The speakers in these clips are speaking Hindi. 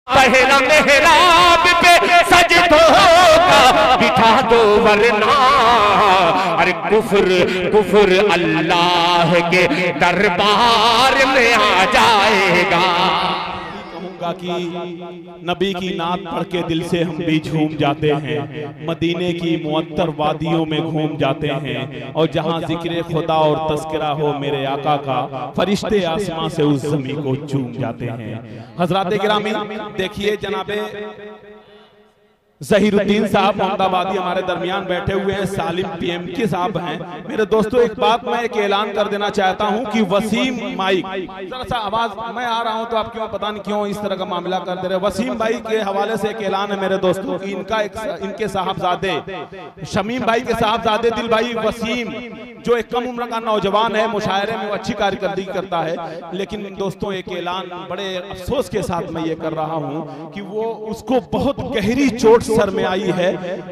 पहला मेहराब पे सजदों का बिठा दो वरना अरे कुफ्र अल्लाह के दरबार में आ जाएगा। कहूंगा कि नबी की नात पढ़ के दिल से हम भी झूम जाते हैं, मदीने की मुअत्तर वादियों में घूम जाते हैं और जहां जिक्र खुदा और तस्करा हो मेरे आका का, फरिश्ते आसमां से उस ज़मीन को चूम जाते हैं। हजरात गिरामी देखिए, जनाबे ज़हीरुद्दीन साहब मोहम्मदाबादी हमारे दरमियान बैठे हुए हैं, सालिम पीएमके साहब हैं। मेरे दोस्तों एक बात मैं एक ऐलान कर देना चाहता हूं कि वसीम माइक, जरा सा आवाज, मैं आ रहा हूं तो आप क्यों पता नहीं क्यों इस तरह का मामला कर दे रहे। वसीम भाई के हवाले से एक ऐलान है मेरे दोस्तों कि इनके साहबजादे शमीम भाई के साहबजादे दिल भाई वसीम, जो एक कम उम्र का नौजवान है, मुशायरे में वो अच्छी कारकर्दगी करता है, लेकिन दोस्तों एक ऐलान बड़े अफसोस के साथ मैं ये कर रहा हूं कि वो उसको बहुत गहरी चोट सर में आई है।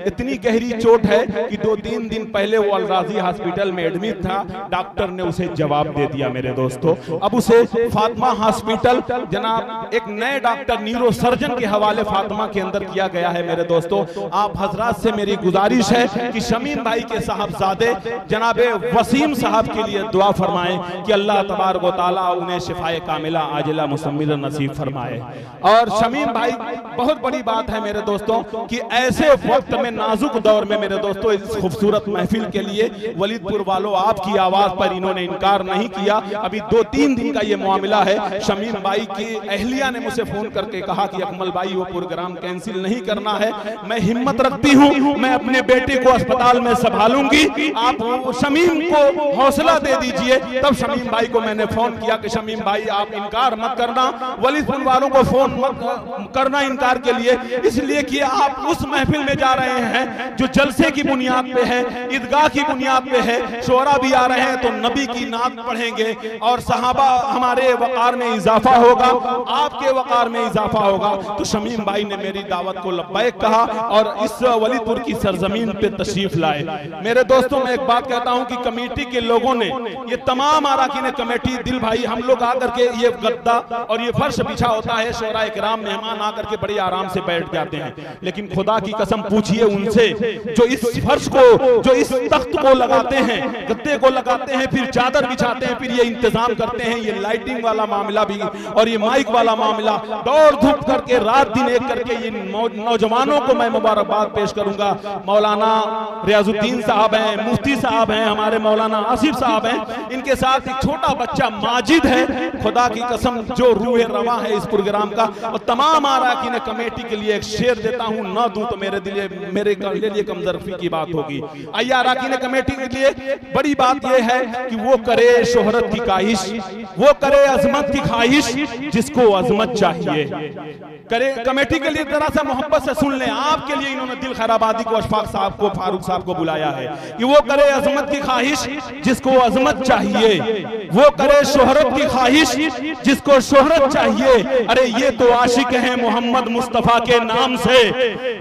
इतनी गहरी चोट है कि 2-3 दिन पहले वो अलराजी हॉस्पिटल में एडमिट था, डॉक्टर ने उसे जवाब दे दिया मेरे दोस्तों। अब उसे फातिमा हॉस्पिटल, जनाब एक नए डॉक्टर न्यूरो सर्जन के हवाले फातिमा के अंदर किया गया है मेरे दोस्तों। आप हजरात से मेरी गुजारिश है कि शमीम भाई के साहबजादे जनाबे वसीम साहब के लिए दुआ फरमाएं कि अल्लाह तबारक व तआला उन्हें शिफाए कामिला आजिला मुसम्मिला नसीब फरमाए। और शमीम भाई, बहुत बड़ी बात है मेरे दोस्तों कि ऐसे वक्त में, नाजुक दौर में मेरे दोस्तों, इस खूबसूरत महफिल के लिए वलीदपुर वालों आपकी आवाज पर इन्होंने इनकार नहीं किया। अभी 2-3 दिन का ये मामला है। शमीम भाई की अहलिया ने मुझे फोन करके कहा कि अकमल भाई वो प्रोग्राम कैंसिल नहीं करना है, मैं हिम्मत रखती हूँ, मैं अपने बेटे को अस्पताल में संभालूंगी, आप शमीम को हौसला दे दीजिए। तब शमीम भाई को मैंने फोन किया कि शमीम भाई आप इनकार मत करना, वलीदपुर वालों को फोन मत करना इनकार के लिए, इसलिए कि आप उस महफिल में जा रहे हैं जो जलसे की बुनियाद पे है, ईदगाह की बुनियाद पे है, शोरा भी आ रहे हैं तो नबी की नात पढ़ेंगे और सहाबा हमारे वकार में इजाफा होगा, आपके वकार में इजाफा होगा। तो शमीम भाई ने मेरी दावत को लब्बैक कहा और इस वलीदपुर की सरजमीन पे तशरीफ लाए। मेरे दोस्तों मैं एक बात कहता हूं कि कमेटी के लोगों ने, ये तमाम अरकान कमेटी, दिल भाई, हम लोग आकर के ये गद्दा और ये फर्श बिछा होता है, शोरा इकराम मेहमान आकर के बड़े आराम से बैठ जाते हैं, लेकिन खुदा की कसम पूछिए उनसे जो इस फर्श को, जो इस तख्त को लगाते हैं, गद्दे को लगाते हैं, फिर चादर बिछाते हैं, फिर ये इंतजाम करते हैं, ये लाइटिंग वाला मामला भी और ये माइक वाला मामला, दौड़ धूप करके रात दिन एक करके ये नौजवानों को मैं मुबारकबाद पेश करूंगा। मौलाना रियाजुद्दीन साहब हैं, मुफ्ती साहब हैं, हमारे मौलाना आसिफ साहब हैं, इनके साथ एक छोटा बच्चा माजिद है। खुदा की कसम जो रूह रवा है इस प्रोग्राम का। और तमाम अरकान कमेटी के लिए एक शेर देता हूं, ना दूं तो मेरे लिए कमजरफी की बात होगी। आइए, अरकान कमेटी के लिए बड़ी बात यह है कि वो करे शोहरत की काहिश, वो करे अजमत की ख्वाहिश, जिसको अजमत चाहिए करे। कमेटी के लिए जरा सा मोहब्बत से सुन लें, आपके लिए इन्होंने दिल खैराबादी को, अशफाक साहब को, फारूक साहब को बुलाया है कि वो करे अजमत की ख्वाहिश जिसको अजमत चाहिए, वो करे शोहरत की ख्वाहिश जिसको शोहरत चाहिए। अरे ये तो आशिक हैं मोहम्मद मुस्तफा के नाम से,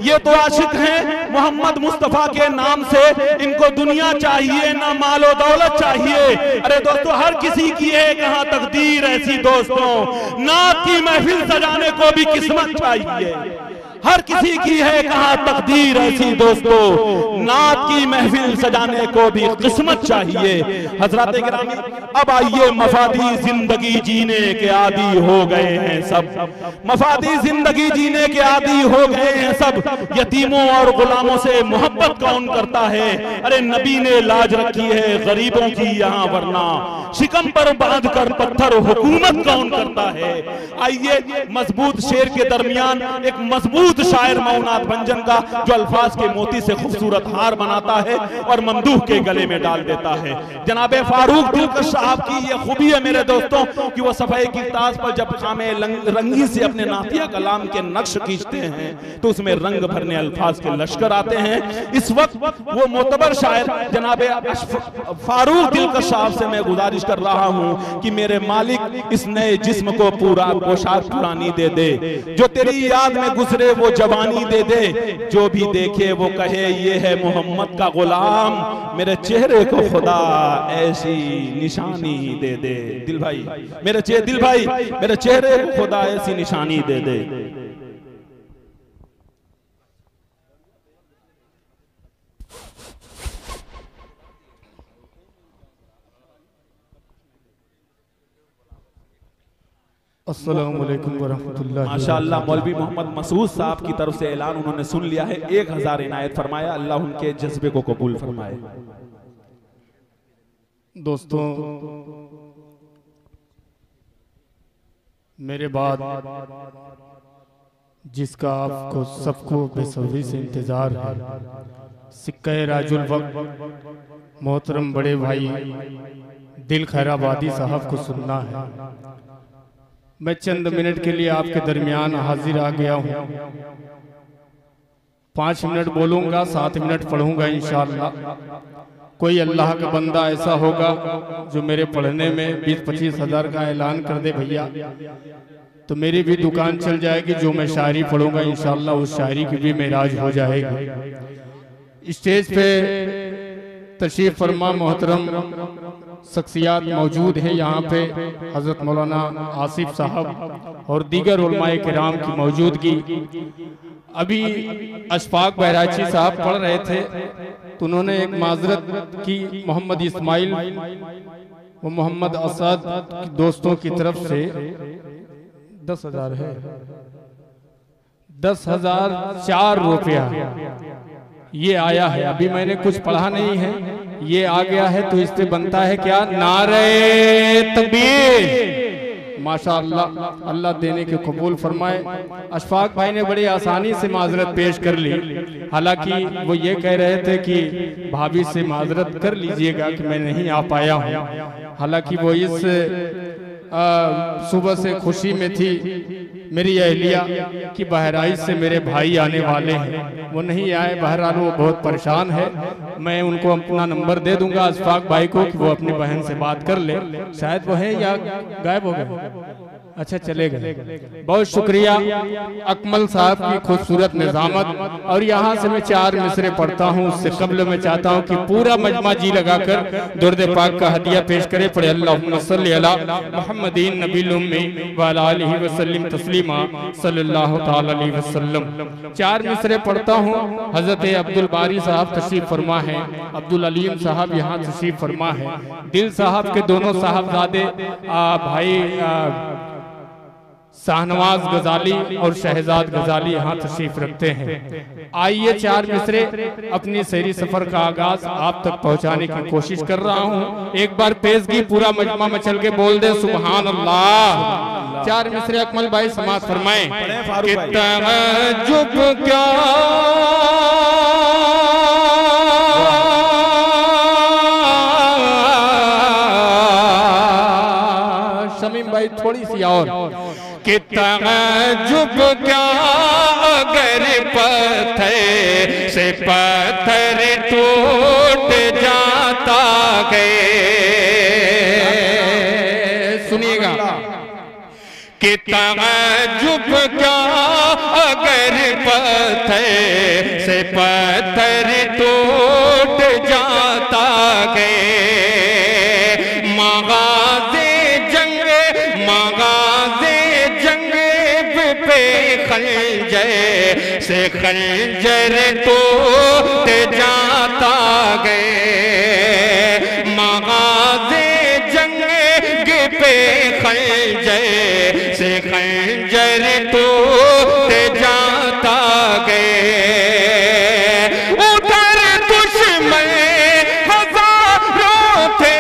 ये तो आशिक हैं मोहम्मद मुस्तफा के नाम से, इनको दुनिया चाहिए ना मालो दौलत चाहिए। अरे दोस्तों, हर किसी की है कहां तकदीर ऐसी दोस्तों, नात की महफिल सजाने को भी किस्मत चाहिए। हर किसी की है कहां तकदीर ऐसी दोस्तों, नात की महफिल सजाने को भी किस्मत चाहिए। हजरात गिरामी, अब आइए, मफादी जिंदगी जीने के आदी हो गए हैं सब, मफादी जिंदगी जीने के आदी हो गए हैं सब। यतीमों और गुलामों से मोहब्बत कौन करता है? अरे नबी ने लाज रखी है गरीबों की यहाँ, वरना शिकम पर बांध कर पत्थर हुकूमत कौन करता है? आइए, मजबूत शेर के दरमियान एक मजबूत शायर मौनाथ भंजन का, जो अल्फाज के मोती से खूबसूरत हार बनाता है और मंदूह के गले में डाल देता है। जनाबे फारूक दिलकश साहब की ये खूबी है मेरे दोस्तों कि वो सफाई की ताज पर जब खामे रंगी से अपने नातिया कलाम के नक्श खींचते हैं तो उसमें रंग भरने अल्फाज के लश्कर आते हैं। इस वक्त वो मोतबर शायर जनाबे फारूक दिलकश साहब से मैं गुजारिश कर रहा हूं कि मेरे मालिक इस नए जिस्म को पूरा पोशाक पुरानी दे दे, जो तेरी याद में गुजरे वो जवानी दे दे, जो भी देखे वो कहे ये है मोहम्मद का गुलाम, मेरे चेहरे को खुदा ऐसी निशानी दे दे। दिल भाई, मेरे चेहरे को खुदा ऐसी निशानी दे दे। अस्सलामु अलैकुम वरहमतुल्लाहि। माशाअल्लाह मौलवी मोहम्मद मसूद साहब की तरफ से ऐलान उन्होंने सुन लिया है, 1000 इनायत फरमाया। अल्लाह उनके जज्बे को कबूल फरमाए। दोस्तों, मेरे बाद जिसका आपको सबको बेसब्री से इंतजार है, सिक्का राजुल वक्त मोहतरम बड़े भाई दिल खैराबादी साहब को सुनना है। मैं चंद मिनट के लिए आपके दरमियान हाजिर आ गया हूँ। 5 मिनट बोलूँगा, 7 मिनट पढ़ूँगा इंशाअल्लाह। कोई अल्लाह का बंदा ऐसा होगा जो मेरे पढ़ने में 20-25 हज़ार का ऐलान कर दे भैया, तो मेरी भी दुकान चल जाएगी। जो मैं शायरी पढ़ूँगा इंशाअल्लाह उस शायरी की भी मेराज हो जाएगी। स्टेज पे तशरीफ फरमा मोहतरम शख्सियात मौजूद हैं यहाँ पे, हज़रत मौलाना आसिफ साहब और दीगर उलमाए किराम की मौजूदगी। अभी अशफाक बहराची साहब पढ़ रहे थे तो उन्होंने एक माजरत की मोहम्मद इस्माइल व मोहम्मद असद की दोस्तों की तरफ से 10,000 है, 10,004 रुपया ये आया है। अभी मैंने कुछ पढ़ा नहीं है, ये आ गया है तो इस पे बनता है क्या? नारे तकबीर। माशाअल्लाह, अल्लाह देने के कबूल फरमाए। अशफाक भाई ने बड़ी आसानी से माजरत पेश कर ली। हालांकि वो ये कह रहे थे कि भाभी से माजरत कर लीजिएगा कि मैं नहीं आ पाया हूँ। हालांकि वो इस सुबह से खुशी में थी मेरी अहलिया कि बहराइच से मेरे भाई आने वाले हैं, वो नहीं आए। बहरहाल वो बहुत परेशान है। मैं उनको अपना नंबर दे दूंगा अशफाक भाई को कि वो अपनी बहन से बात कर ले। शायद वो है या गायब हो गए। अच्छा, चले गए। बहुत शुक्रिया अकमल साहब की खूबसूरत निजामत। और यहाँ से मैं 4 मिसरे पढ़ता हूँ, उससे कबल मैं चाहता हूँ कि पूरा मजमा जी लगाकर दुर्द पाक का हदिया पेश करे। पढ़े अल्लाहुम्मा सल्ली अला मुहम्मदीन नबील उम्मी व अला आलिहि वसल्लम तस्लीमा सल्लल्लाहु तआला अलैहि वसल्लम। 4 मिसरे पढ़ता हूँ। हजरत अब्दुल बारी साहब तशरीफ फरमा है, अब्दुल अलीम साहब यहाँ तशरीफ फरमा है, दिल साहब के दोनों साहबजादे भाई शाहनवाज गजाली और शहजाद गजाली यहाँ तशरीफ रखते हैं। आइए 4 मिसरे अपनी सैरी सफर का आगाज आप तक पहुँचाने की कोशिश कर रहा हूँ। एक बार पेशगी पूरा मजमा में चल के बोल दे सुभान अल्लाह। 4 मिसरे अकमल भाई समाज फरमाएं। कि तअज्जुब क्या शमीम भाई थोड़ी सी और। कि तअज्जुब क्या अगर पत्थर से पत्थर टूट जाता है। सुनिएगा। कि तअज्जुब क्या अगर पत्थर से पत्थर टूट जाता है। खंजर से खंजर टूट जाता गए। मगाज़े जंग पे खंजर से खंजर टूट जाता गए। उधर दुश्मन हजारों थे,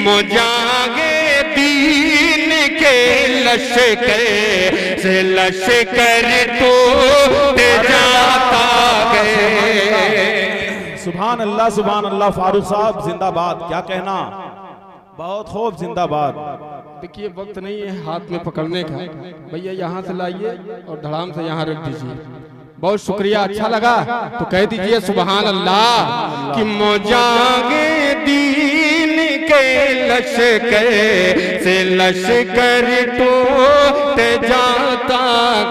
मुजागे दीन के लश्कर से लश्कर टूट जाता है। सुभान अल्लाह। फारूक साहब जिंदाबाद। क्या कहना, बहुत खूब जिंदाबाद। देखिए वक्त नहीं है हाथ में पकड़ने का, भैया यहाँ से लाइए और धड़ाम से यहाँ रख दीजिए। बहुत शुक्रिया। अच्छा लगा तो कह दीजिए सुभान अल्लाह। कि मुजागे दीन के लश्कर से लश्कर टूट जाता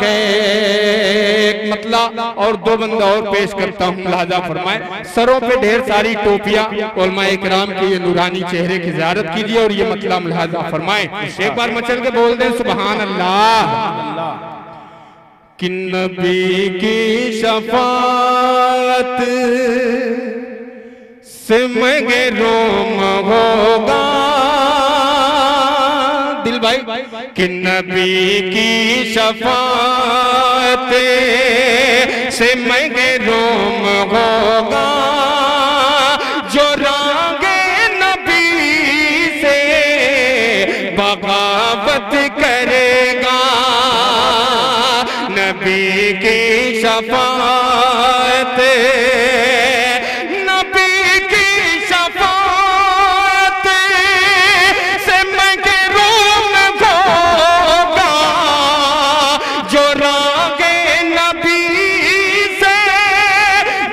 गए। मतला और दो बंदा और पेश करता हूँ, मुलाजा फरमाए। सरों पे ढेर सारी टोपियां, उलमाए इकराम के ये नूरानी चेहरे की ज़ियारत कीजिए और ये मतला मुलाजा फरमाए। एक बार मचल के बोल दें सुभान अल्लाह। कि नबी की शफाअत से मगे रोम होगा दिल भाई, कि नबी की शफाअत से मगे रोम होगा जो रांगे नबी से बगावत करेगा। नबी की शफाअत, नबी की शफाअत से महरूम होगा जो रागे नबी से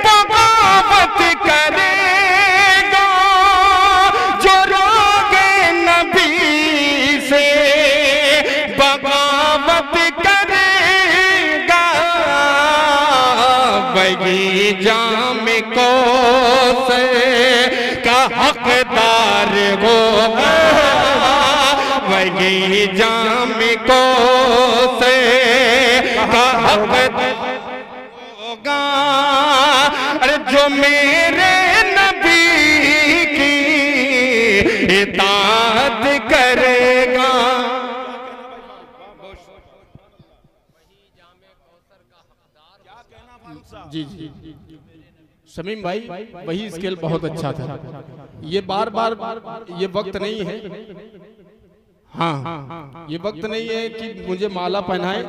बगावत करेगा। जो रागे नबी से बगावत वही जाम को से का हकदार होगा। वही जाम को से का हकदार होगा। अरे जो मेरे नबी की इताअत करेगा। जी जी शमीम भाई, वही स्केल बहुत अच्छा था। ये बार बार ये वक्त नहीं है, हाँ ये वक्त नहीं है कि मुझे माला पहनाए।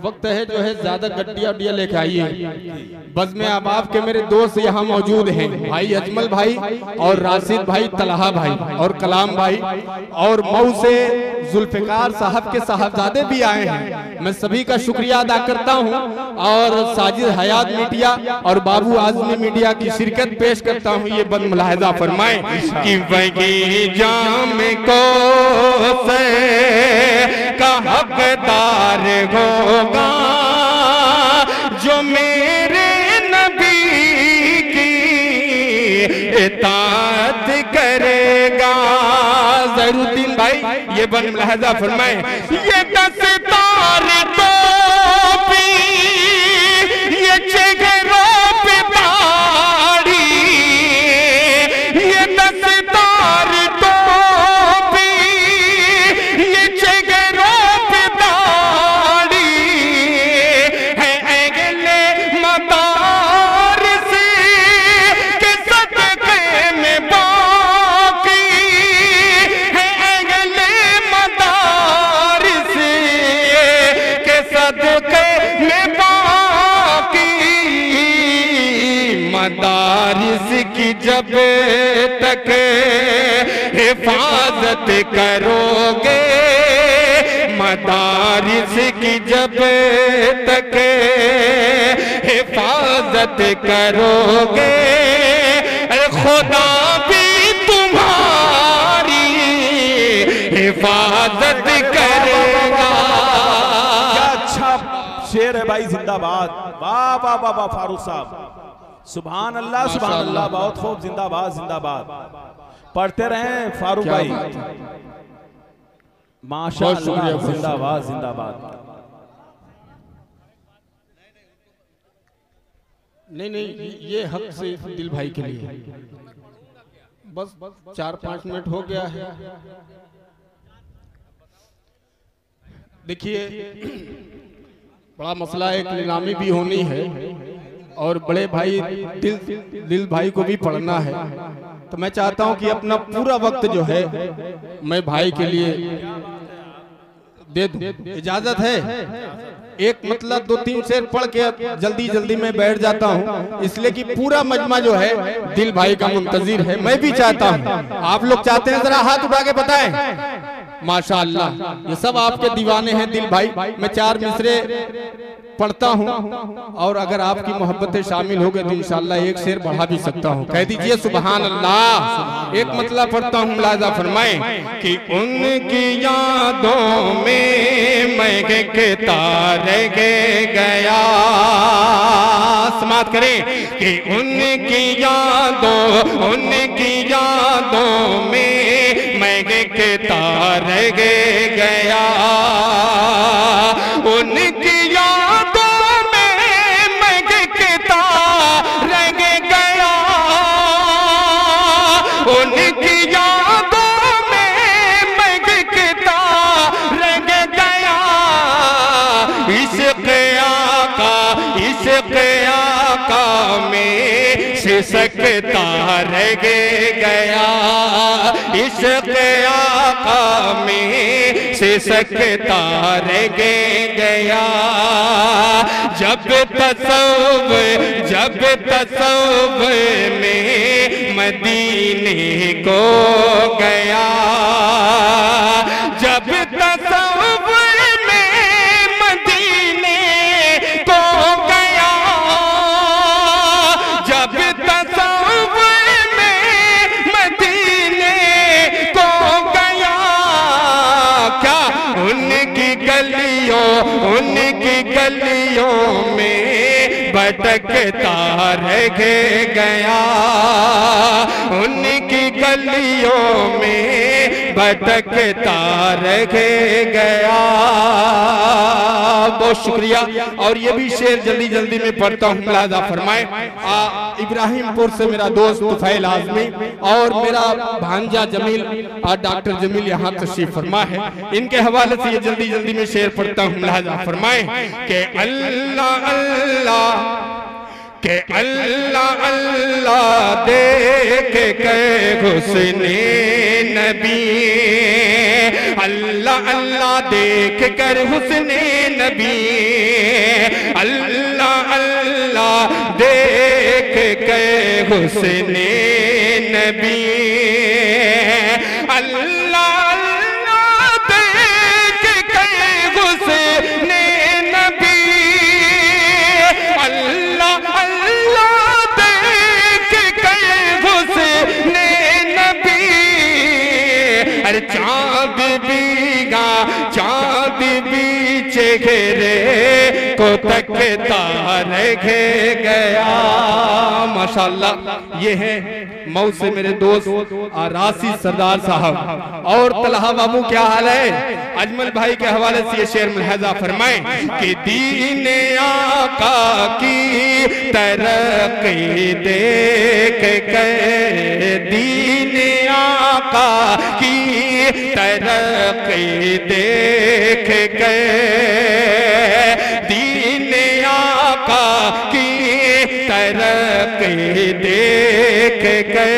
वक्त है जो है ज्यादा गड्डिया उड्डिया लेके आइए। बज़्म अहबाब के मेरे दोस्त यहाँ मौजूद हैं, भाई अजमल भाई और राशिद भाई, तलहा भाई और कलाम भाई, और मऊ से जुल्फिकार साहब के साहबजादे भी आए हैं। मैं सभी का शुक्रिया अदा करता हूँ और साजिद हयात मीडिया और बाबू आजमी मीडिया की शिरकत पेश करता हूँ। ये बंद मुलाहिजा फरमाए कि वही जाम को से का हकदार होगा जो मेरे नबी की इताअत करेगा। ज़हीरुद्दीन भाई ये बन मुलाहिजा फरमाए। ये दस्तार टोपी ये चेहरों पे दाढ़ी, ये दस्तार टोपी ये चेहरों पे दाढ़ी है अगले मदार से के सदक़े में बाकी है। अगले मदार से के सदक़े में बाकी। मदारिस की जब तक हिफाजत करोगे, मदारिस की जब तक हिफाजत करोगे, खुदा भी तुम्हारी हिफाजत करेगा। क्या अच्छा शेर है भाई, जिंदाबाद। वाह वाह वाह वाह फारूक साहब, सुभान अल्लाह सुभान अल्लाह, बहुत खूब, जिंदाबाद जिंदाबाद। पढ़ते रहें फारूक भाई, माशाअल्लाह, जिंदाबाद जिंदाबाद। नहीं ये हक से दिल भाई के लिए बस 4-5 मिनट हो गया है। देखिए बड़ा मसला है, एक नीलामी भी होनी है और बड़े भाई दिल भाई को भी पढ़ना है। तो मैं चाहता हूं कि अपना पूरा वक्त जो है मैं भाई के लिए दे दूं। इजाजत है? एक मतलब 2-3 शेर पढ़ के जल्दी जल्दी में बैठ जाता हूं, इसलिए कि पूरा मजमा जो है दिल भाई का मुंतजिर है। मैं भी चाहता हूं, आप लोग चाहते हैं, जरा हाथ उठा के बताएं। माशाअल्लाह, ये सब आपके दीवाने हैं दिल भाई। मैं 4 मिसरे पढ़ता हूँ और अगर आपकी मोहब्बतें शामिल हो गए तो इंशाअल्लाह एक शेर बढ़ा भी सकता हूँ। कह दीजिए सुभान अल्लाह। एक मतलब पढ़ता हूँ, मुलाजा फरमाएं कि उनकी यादों में मैं के तारे गया, समात करें कि उनकी यादों में मैं के तारे गया, उनकी सकता रह गया, इश्क़ आका में से सकता रह गया। जब तसव्वुर में मदीने को गया, जब तसव्वुर में मदीने को गया, जब उनकी गलियों में भटकता रह गया, उनकी गलियों में भटकता रह गया। बहुत शुक्रिया। और ये भी शेर जल्दी जल्दी में पढ़ता हूँ, मुलाजा फरमाए। इब्राहिमपुर से मेरा दोस्त तुफैल आजमी और मेरा भांजा जमील डॉक्टर जमील यहाँ तशरीफ फरमा है, इनके हवाले से ये जल्दी जल्दी में शेर पढ़ता हूँ, मुलाजा फरमाए कि अल्लाह अल्लाह के अल्लाह अल्लाह देख के हुस्ने नबी, अल्लाह अल्लाह देख कर हुस्ने नबी, अल्लाह अल्लाह देख के हुस्ने नबी, अल्लाह अल्लाह देख के हुस्ने नबी, अल्लाह अल्लाह देख के हुस्ने नबी। अरे चाँद भी चेहरे को तकता रह गया। माशाअल्लाह, ये है मऊ से मेरे दोस्त राशि सरदार साहब। और तलहा बाबू क्या हाल है? अजमल भाई के हवाले से ये शेर मुलाहिजा फरमाएं कि दीन आका की तरक्की देख के, दीन आका की तरक्की देख के, दीन आका की तरक्की देख के,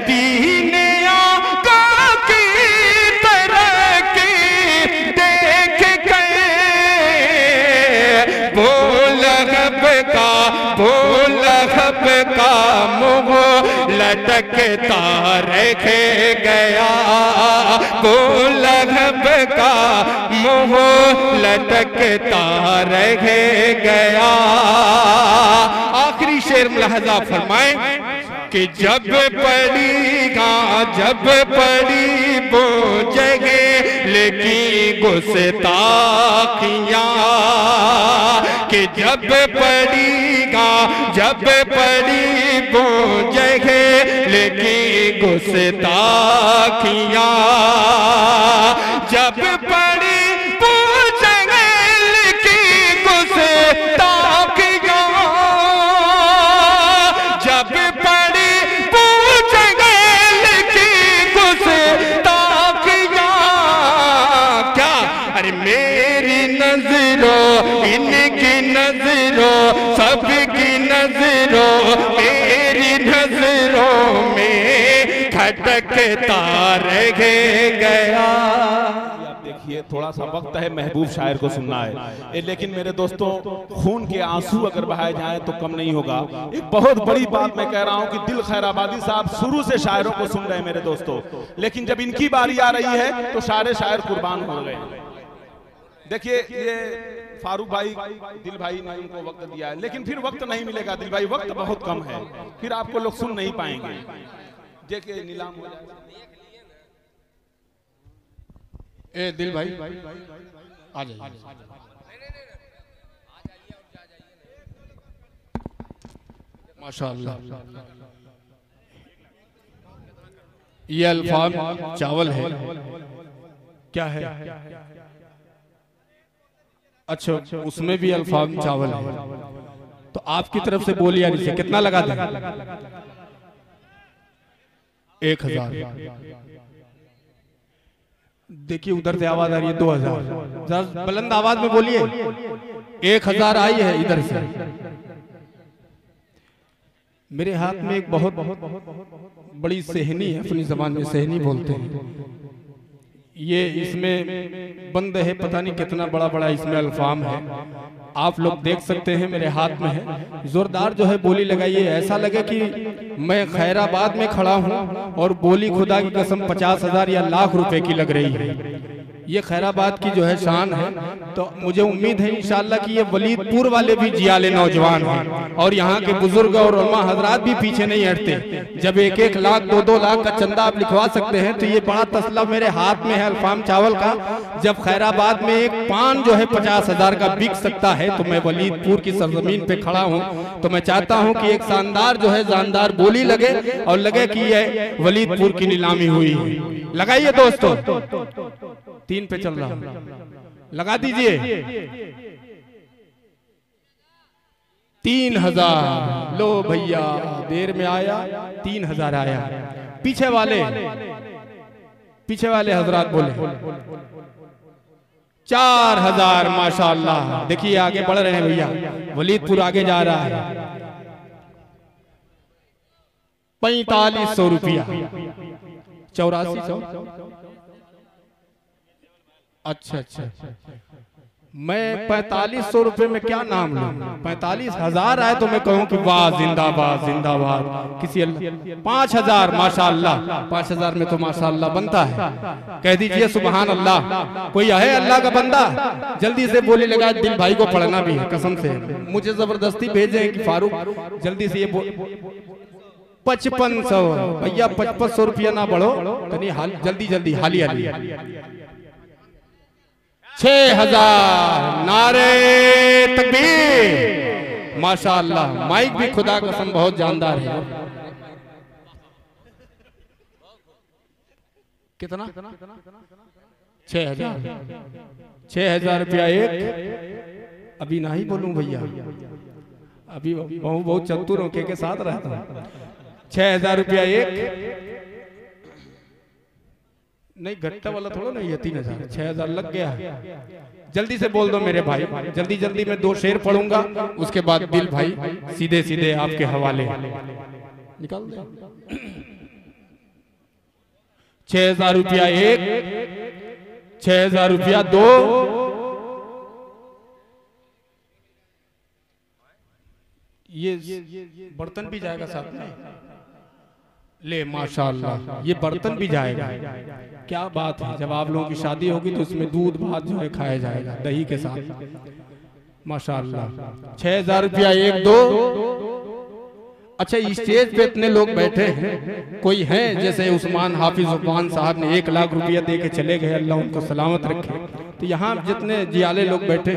दीन आका की तरक्की देख के, बोलहब का मुँह लटकता रह गया, बोलहब का मुँह लटकता रह गया। आखिरी शेर मुलाहिजा फरमाएं कि जब पड़ी वो जगह लेकिन गुस्ताखियाँ, कि जब पड़ी वो जगह लेकिन गुस्ताखियाँ, जब पड़ी वो जगह लेकिन गुस्ताखियाँ, जब पड़ी वो जगह लेकिन गुस्ताखियाँ। क्या? अरे मेरी नजरों इनकी नजरों सबकी नजरों मेरी नजरों में खटकता रह गया। देखिए थोड़ा सा वक्त है, महबूब शायर को सुनना है, लेकिन मेरे दोस्तों खून के आंसू अगर बहाए जाएं तो कम नहीं होगा। एक बहुत बड़ी बात मैं कह रहा हूं कि दिल खैराबादी साहब शुरू से शायरों को सुन रहे हैं मेरे दोस्तों, लेकिन जब इनकी बारी आ रही है तो सारे शायर कुर्बान हो गए। देखिए ये फारूक भाई, दिल भाई ने उनको वक्त दिया है, लेकिन फिर वक्त नहीं मिलेगा दिल भाई, वक्त बहुत कम है, फिर आपको लोग सुन नहीं पाएंगे। देखिए नीलाम हो जाए। ए दिल भाई आ जाइए। माशाअल्लाह, ये अल्फाम चावल है, क्या है? अच्छा, उसमें भी अल्फाम चावल है, तो आपकी तरफ से बोलिए नीचे कितना लगा दें? 1000। देखिए उधर से आवाज आ रही है 2000, जरा बुलंद आवाज में बोलिए। 1000 आई है इधर से। मेरे हाथ में एक बहुत बड़ी सेहनी है, अपनी जबान में सेहनी बोलते हैं। ये इसमें बंद है, पता नहीं कितना बड़ा बड़ा इसमें अल्फाम है, आप लोग देख सकते हैं मेरे हाथ में है। जोरदार जो है बोली लगाइए, ऐसा लगे कि मैं खैराबाद में खड़ा हूं और बोली खुदा की कसम 50,000 या लाख रुपए की लग रही है। ये खैराबाद की जो है शान है, तो मुझे उम्मीद है इंशाअल्लाह कि ये वलीदपुर वाले भी जियाले नौजवान हैं और यहाँ के बुजुर्ग और उलमा हजरात भी पीछे नहीं हटते। जब 1-1 लाख 2-2 लाख का चंदा आप लिखवा सकते हैं, तो ये बड़ा तसला मेरे हाथ में है अल्फाम चावल का। जब खैराबाद में एक पान जो है 50,000 का बिक सकता है, तो मैं वलीदपुर की सरजमीन पे खड़ा हूँ, तो मैं चाहता हूँ कि एक शानदार जो है जानदार बोली लगे और लगे कि ये वलीदपुर की नीलामी हुई है। लगाइए दोस्तों, 3 पे चल रहा, लगा दीजिए। 3000 लो भैया, देर में आया, 3000 आया। पीछे वाले हजरात बोले 4000। माशाअल्लाह, देखिए आगे बढ़ रहे हैं भैया, वलीदपुर आगे जा रहा है। 4500 रुपया, 8400। अच्छा, मैं 4500 रुपए में क्या नाम लूं? 45,000 आए तो मैं कहूं कि वाह जिंदाबाद जिंदाबाद। किसी 5000, माशाअल्लाह, 5000 में तो माशाअल्लाह बनता है। कह दीजिए सुभान अल्लाह। कोई है अल्लाह का बंदा? जल्दी से बोली लगा, दिल भाई को पढ़ना भी है, कसम से मुझे जबरदस्ती भेजे कि फारूक जल्दी से ये 5500 भैया, 5500 रुपया ना बढ़ो, जल्दी हाली 6000। नारे तकबीर। माशाअल्लाह, माइक भी खुदा कसम बहुत जानदार है। कितना? 6000 रुपया एक। अभी ना ही बोलूं भैया, अभी बहुत चतुर होके के साथ रहता हूं। 6000 रुपया एक, नहीं घट्टा वाला थोड़ा नहीं है। 3000, 6000 लग गया। जल्दी से बोल दो मेरे भाई, जल्दी मैं 2 शेर पढ़ूंगा, उसके बाद दिल भाई सीधे आपके हवाले निकाल दे। 6000 रुपया एक, 6000 रुपया 2, ये बर्तन भी जाएगा साथ में। ले माशाअल्लाह, ये बर्तन भी जाएगा। क्या बात है, जब आप लोगों की शादी होगी तो उसमें दूध भात जो है खाया जाएगा दही के साथ। माशाअल्लाह। 6000 रुपया एक, 2। अच्छा, स्टेज पे इतने लोग बैठे हैं, कोई है जैसे उस्मान हाफिज उस्मान साहब ने 1 लाख रुपया दे के चले गए, अल्लाह उनको सलामत रखे। तो यहाँ जितने जियाले लोग बैठे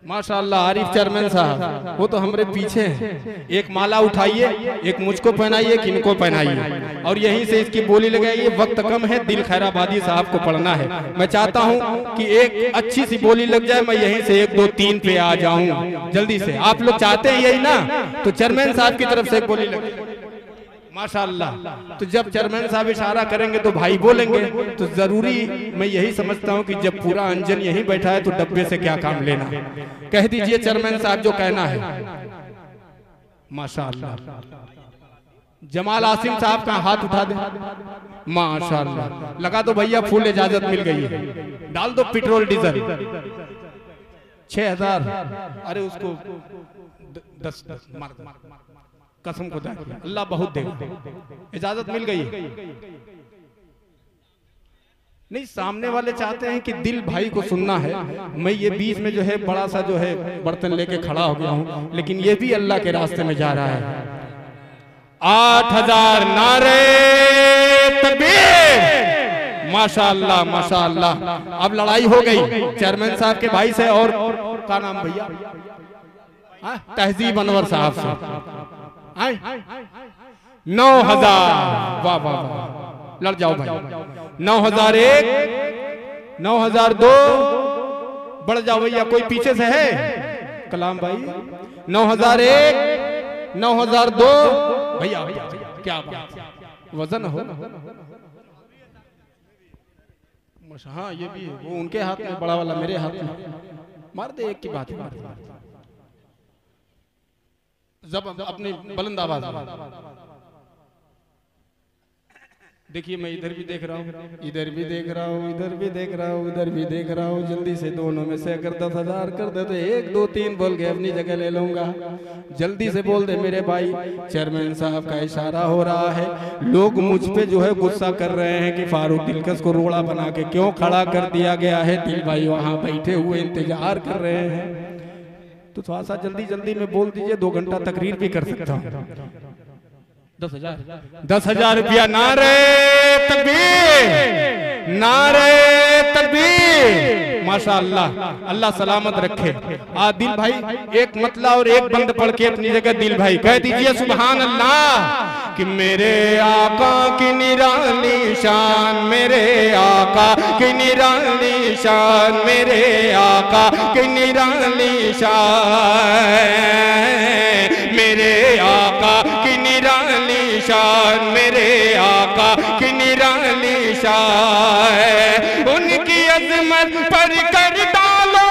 माशाअल्लाह, आरिफ चेयरमैन साहब वो तो हमारे पीछे हैं। एक माला उठाइए, एक मुझको पहनाइए, एक इनको पहनाइए और यहीं से इसकी बोली लगाइए। वक्त कम है, दिल खैराबादी साहब को पढ़ना है। मैं चाहता हूं कि एक अच्छी सी बोली लग जाए, मैं यहीं से 1 2 3 पे आ जाऊं जल्दी से। आप लोग चाहते हैं यही ना? तो चेयरमैन साहब की तरफ से एक बोली लगे माशाअल्लाह। तो जब चेयरमैन साहब इशारा करेंगे तो भाई बोलेंगे। तो जरूरी मैं यही समझता हूं कि जब पूरा अंजन यहीं बैठा है तो डब्बे से क्या काम लेना। कह दीजिए चेयरमैन साहब जो कहना है। माशाअल्लाह, जमाल आसिम साहब का हाथ उठा दे। माशाल्लाह, लगा दो भैया, फुल इजाजत मिल गई है। डाल दो पेट्रोल डीजल। 6000। अरे उसको 10 मार कसम खुदा, अल्लाह बहुत देगा। इजाजत मिल गई है। नहीं, सामने वाले चाहते हैं कि दिल भाई को सुनना है। मैं ये बीच में जो है बड़ा सा जो है बर्तन लेके खड़ा हो गया हूँ, लेकिन ये भी अल्लाह के रास्ते में जा रहा है। 8000 नारे तकबीर। माशाअल्लाह माशाअल्लाह। अब लड़ाई हो गई चेयरमैन साहब के भाई से और का नाम भैया, तहजीब अनवर साहब से। 9000। वाह वाह वाह, लड़ जाओ भाई। 9001, 9002, बढ़ जाओ भैया। कोई पीछे से है? कलाम भाई। 9001, 9002 भैया। क्या बात, वजन हो। हाँ ये भी है, वो उनके हाथ में, बड़ा वाला मेरे हाथ में। मार दे, एक की बात है। जब अपनी बुलंद आवाज। देखिए, मैं इधर भी देख रहा हूँ, इधर भी देख रहा हूँ, इधर भी देख रहा हूँ, इधर भी देख रहा हूँ। जल्दी से दोनों में से अगर 10,000 कर दे तो 1 2 3 बोल के अपनी जगह ले लूंगा। जल्दी से बोल दे मेरे भाई। चेयरमैन साहब का इशारा हो रहा है। लोग मुझ पे जो है गुस्सा कर रहे हैं कि फारूक दिलकश को रोड़ा बना के क्यों खड़ा कर दिया गया है। दिल भाई वहाँ बैठे हुए इंतजार कर रहे हैं, तो थोड़ा सा जल्दी जल्दी में बोल दीजिए। 2 घंटा तकरीर भी कर सकता हूँ। 10,000 रुपया। नारे तकबीर, नारे तकबीर। माशाअल्लाह, अल्लाह सलामत रखे। दिल भाई एक मतला और एक बंद पढ़ के अपनी जगह दिल भाई कह दीजिए सुभान अल्लाह। कि मेरे आका की निराली शान, मेरे आका की निराली शान, मेरे आका की निराली शान, मेरे आका की निराली शान, मेरे आका की निराली शान। उनकी अजमत पर कर डालो,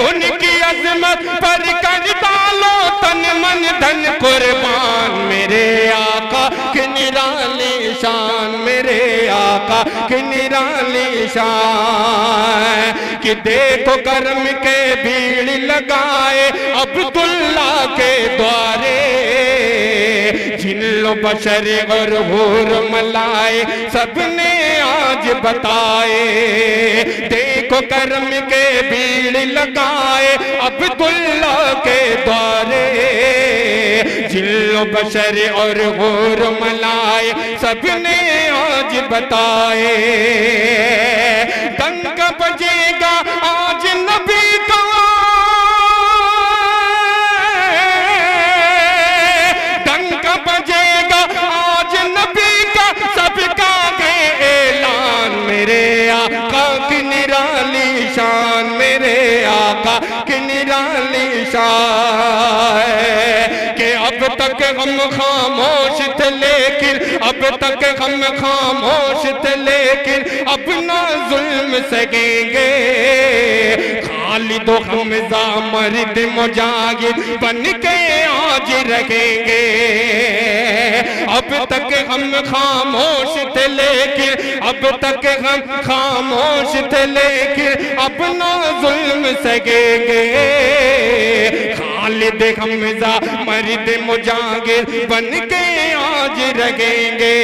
उनकी अजमत पर कर डालो तन मन धन कुर्बान। मेरे आका की निराली शान, मेरे आका की निराली शान। कि देखो करम के भीड़ लगाए अब्दुल्ला के द्वारे, जिन्नो बशर और हूर मलाए सबने आज बताए। देखो करम के भीड़ लगाए अब्दुल्ला के द्वारे, जिन्नो बशर और हूर मलाए सबने आज बताए। डंका बजेगा आज नबी का, डंका बजेगा आज नबी का, सबका है ऐलान। मेरे आका की निराली शान, मेरे आका की निराली शान। कि अब तक हम खामोश थे लेकिन, अब तक हम खामोश थे लेकिन अब ना जुल्म सकेंगे। खालिद हमजा मर्द मुजाहिद बन के आज रहेंगे। अब तक हम खामोश थे लेकिन, अब तक हम खामोश थे लेकिन अब ना जुल्म सकेंगे। खालिद हमजा मर्द मुजाहिद बन के आज रहेंगे।